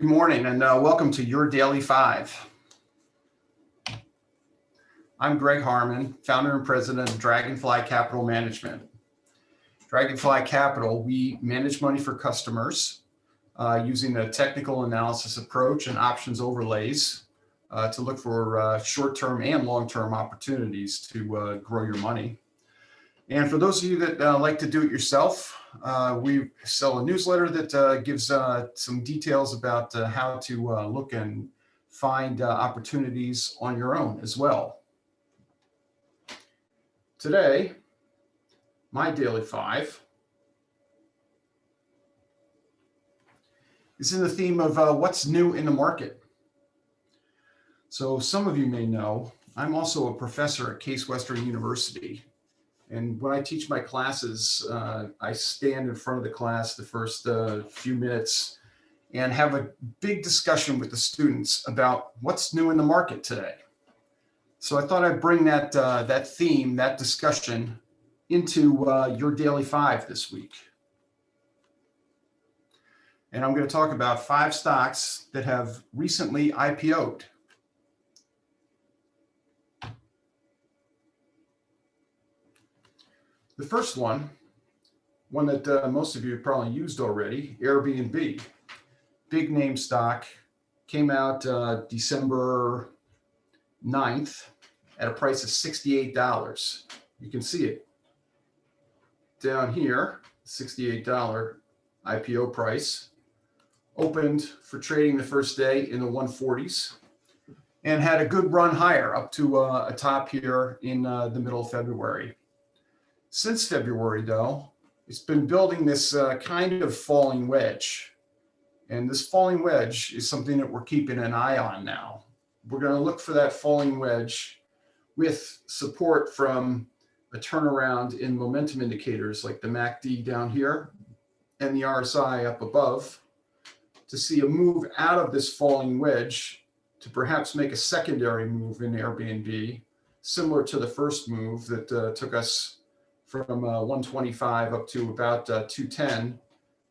Good morning and welcome to your Daily Five. I'm Greg Harmon, founder and president of Dragonfly Capital Management. Dragonfly Capital, we manage money for customers using a technical analysis approach and options overlays to look for short-term and long-term opportunities to grow your money. And for those of you that like to do it yourself, we sell a newsletter that gives some details about how to look and find opportunities on your own as well. Today, my Daily Five is in the theme of what's new in the market. So some of you may know, I'm also a professor at Case Western University. And when I teach my classes, I stand in front of the class the first few minutes and have a big discussion with the students about what's new in the market today. So I thought I'd bring that theme, that discussion into your Daily Five this week. And I'm going to talk about 5 stocks that have recently IPO'd. The first one that most of you have probably used already, Airbnb. Big name stock, came out December 9th at a price of $68. You can see it down here, $68 IPO price. Opened for trading the first day in the 140s and had a good run higher up to a top here in the middle of February. Since February, though, it's been building this kind of falling wedge. And this falling wedge is something that we're keeping an eye on now. We're going to look for that falling wedge with support from a turnaround in momentum indicators like the MACD down here and the RSI up above to see a move out of this falling wedge to perhaps make a secondary move in Airbnb, similar to the first move that took us from 125 up to about 210,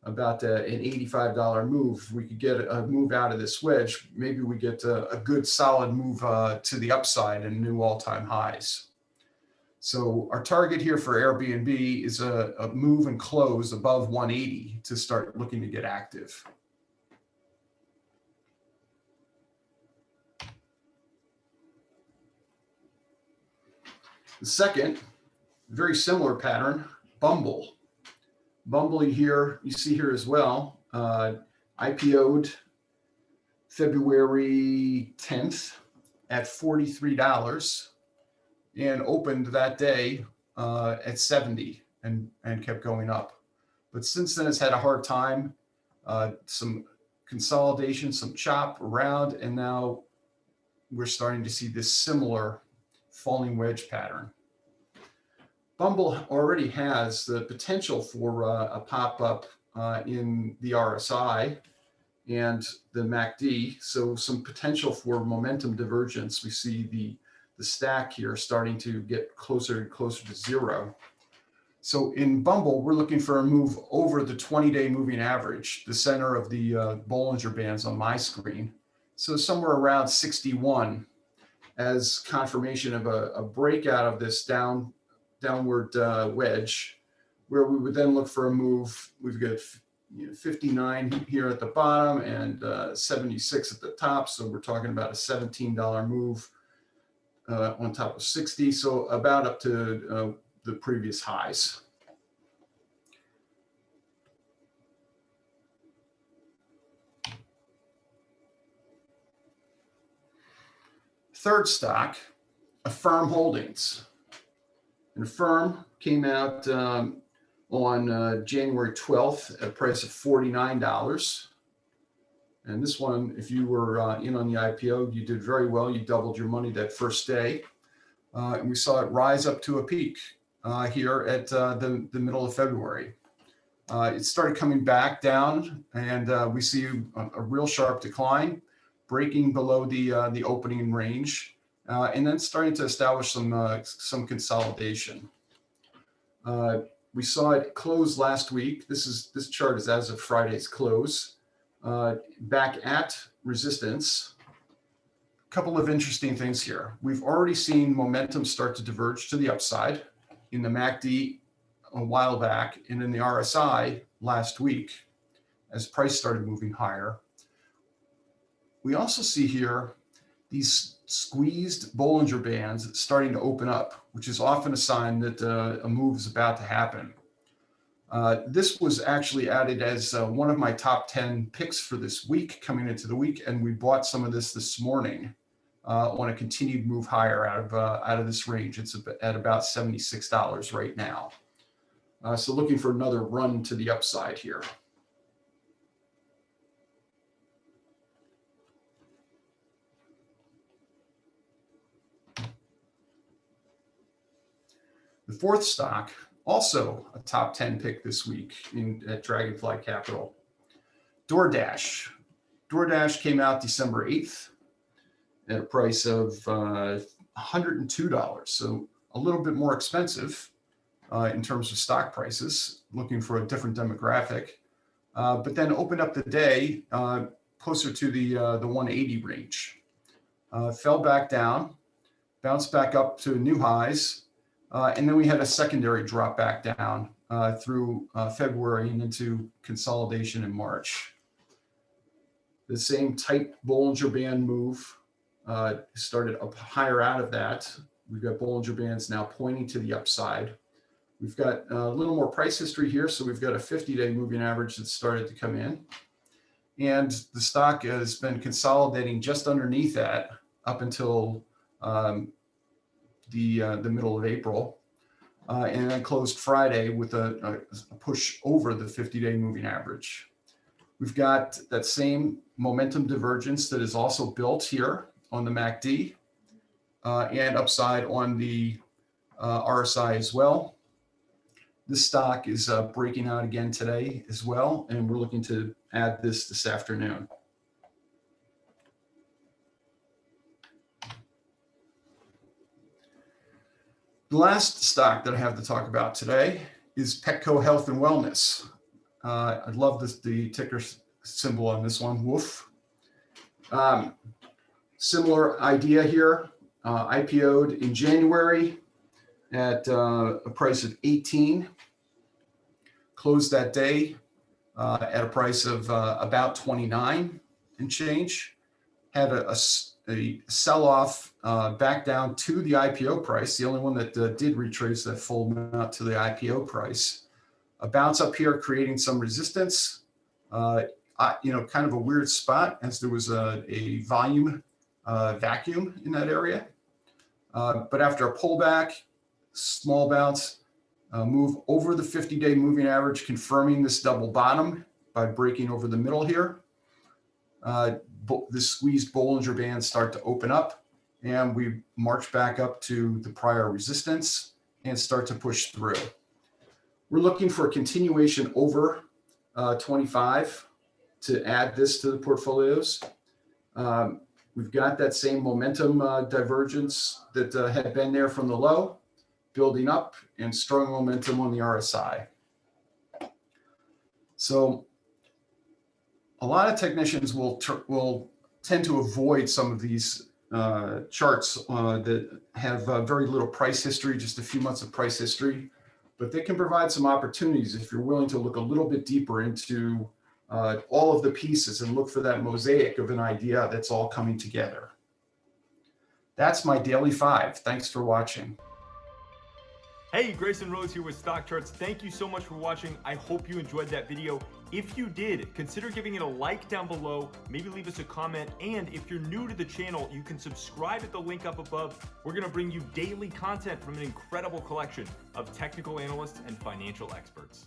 about an $85 move. We could get a move out of this wedge. Maybe we get a good solid move to the upside and new all-time highs. So our target here for Airbnb is a move and close above 180 to start looking to get active. The second, very similar pattern, Bumble. Bumble here, you see here as well, IPO'd February 10th at $43 and opened that day at 70 and kept going up. But since then it's had a hard time, some consolidation, some chop around, and now we're starting to see this similar falling wedge pattern. Bumble already has the potential for a pop-up in the RSI and the MACD, so some potential for momentum divergence. We see the stack here starting to get closer and closer to zero. So in Bumble, we're looking for a move over the 20-day moving average, the center of the Bollinger Bands on my screen. So somewhere around 61 as confirmation of a breakout of this downward wedge, where we would then look for a move. We've got 59 here at the bottom and 76 at the top. So we're talking about a $17 move on top of 60. So about up to the previous highs. Third stock, Affirm Holdings. And Affirm came out on January 12th at a price of $49. And this one, if you were in on the IPO, you did very well. You doubled your money that first day. And we saw it rise up to a peak here at the middle of February. It started coming back down, and we see a real sharp decline, breaking below the opening range, and then starting to establish some consolidation. We saw it close last week. This chart is as of Friday's close. back at resistance. A couple of interesting things here. We've already seen momentum start to diverge to the upside in the MACD a while back and in the RSI last week as price started moving higher. We also see here these squeezed Bollinger Bands starting to open up, which is often a sign that a move is about to happen. This was actually added as one of my top 10 picks for this week coming into the week, and we bought some of this morning on a continued move higher out of this range. It's at about $76 right now. So looking for another run to the upside here. The fourth stock, also a top 10 pick this week at Dragonfly Capital. DoorDash. DoorDash came out December 8th at a price of $102. So a little bit more expensive in terms of stock prices, looking for a different demographic. But then opened up the day closer to the 180 range. Fell back down, bounced back up to new highs. And then we had a secondary drop back down through February and into consolidation in March. The same tight Bollinger Band move started up higher out of that. We've got Bollinger Bands now pointing to the upside. We've got a little more price history here. So we've got a 50-day moving average that started to come in. And the stock has been consolidating just underneath that up until the middle of April, and then closed Friday with a push over the 50-day moving average. We've got that same momentum divergence that is also built here on the MACD and upside on the RSI as well. This stock is breaking out again today as well, and we're looking to add this afternoon. The last stock that I have to talk about today is Petco Health and Wellness. I love the ticker symbol on this one, WOOF. Similar idea here, IPO'd in January at a price of 18, closed that day at a price of about 29 and change, had a sell-off back down to the IPO price, the only one that did retrace that full amount to the IPO price. A bounce up here, creating some resistance, kind of a weird spot as there was a volume vacuum in that area. But after a pullback, small bounce, move over the 50-day moving average, confirming this double bottom by breaking over the middle here. The squeezed Bollinger Bands start to open up, and we march back up to the prior resistance and start to push through. We're looking for a continuation over 25 to add this to the portfolios. We've got that same momentum divergence that had been there from the low, building up, and strong momentum on the RSI. So a lot of technicians will tend to avoid some of these charts that have very little price history, just a few months of price history, but they can provide some opportunities if you're willing to look a little bit deeper into all of the pieces and look for that mosaic of an idea that's all coming together. That's my Daily 5. Thanks for watching. Hey, Grayson Rose here with StockCharts. Thank you so much for watching. I hope you enjoyed that video. If you did, consider giving it a like down below, maybe leave us a comment, and if you're new to the channel, you can subscribe at the link up above. We're gonna bring you daily content from an incredible collection of technical analysts and financial experts.